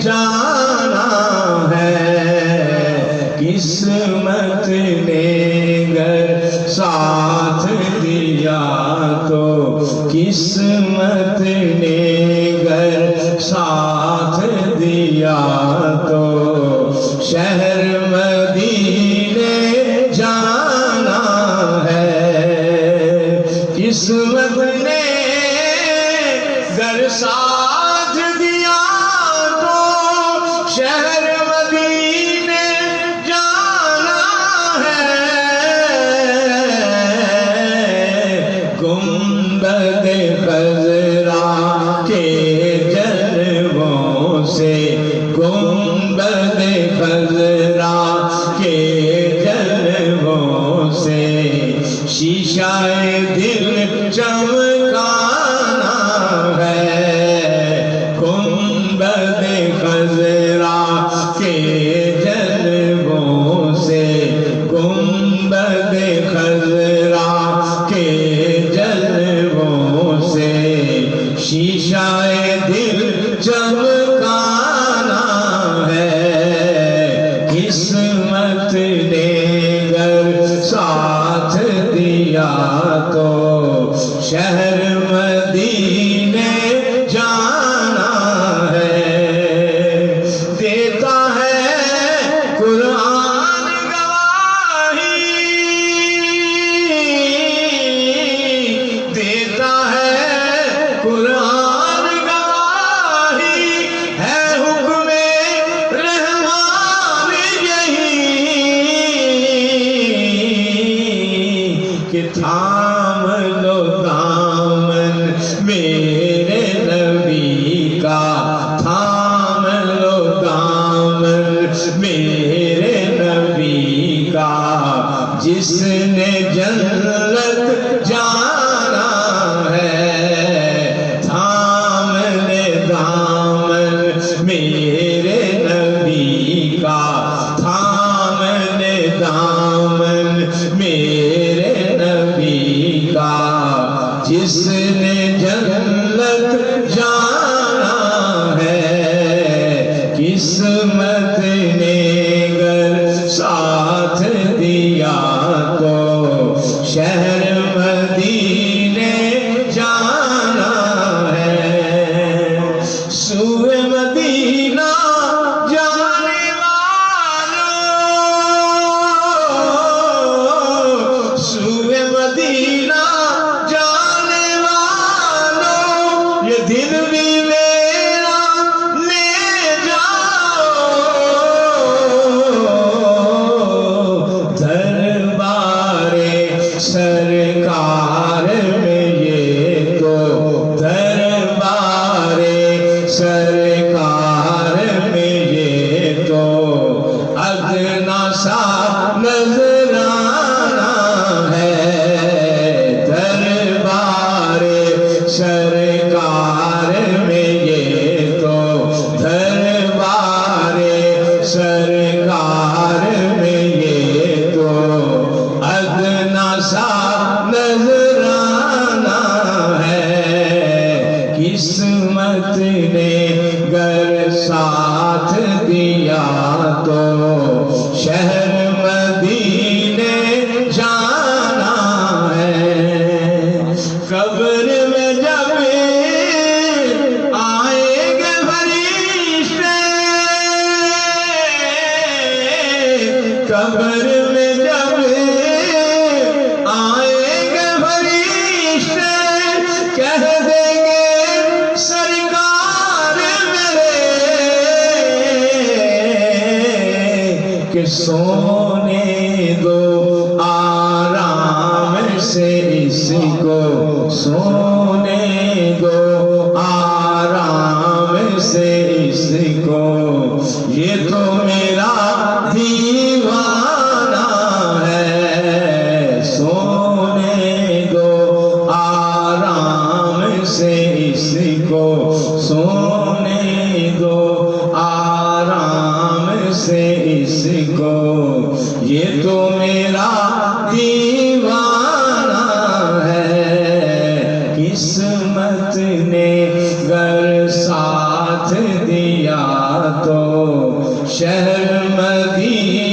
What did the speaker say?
جانا ہے، قسمت نے گر ساتھ دیا تو، قسمت نے گر ساتھ دیا تو، شہر مدینے جانا ہے، قسمت نے گر ساتھ دیا تو، شہر مدینے جانا ہے، گنبد خضرا کے جلووں سے، گنبد خضرا کے جلووں سے، شیشہ دل چمکانا ہے، گنبد خضرا کے جلووں سے، گنبد خضرا کے جلووں سے، شیشہ دل چمکانا ہے، قسمت نے گر ساتھ دیا تو، شہر مدینے جانا ہے، دیتا ہے قرآن گواہی، دیتا ہے قرآن گواہی، ہے حکم رحمان یہی کہ تھام لو دامن میرے نبی کا، تھام لو دامن میرے نبی کا، جس نے جنت جانا ہے، تھام لے دامن میرے نبی کا، تھام لے دامن میرے نبی کا، جس نے جنت جانا ہے، قسمت نے گر ساتھ دیا تو، شہر مدینے جانا ہے، سوئے مدینہ جانے والوں، سوئے مدینہ جانے والوں، یہ دل بھی میرا لے جاؤ، دربار سرکار میں یہ تو، دربار سرکار میں یہ تو، ادنا سا نذرانہ ہے، دربار سرکار میں یہ تو، دربار سرکار میں یہ تو، ادنا سا نذرانہ ہے، قسمت نے گر ساتھ دیا تو، شہر مدینے جانا ہے، قبر میں جب آئیں گے فرشتے، قبر میں جب آئیں گے فرشتے، کہہ دیں گے سرکار میرے کہ سونے دو آرام سے اس کو، سونے دو آرام سے اس کو، یہ تو میرا دیوانہ ہے، سونے دو آرام سے اس کو، سونے دو آرام سے اس کو، یہ تو میرا دیوانہ ہے، قسمت نے گر ساتھ دیا شہر مدینہ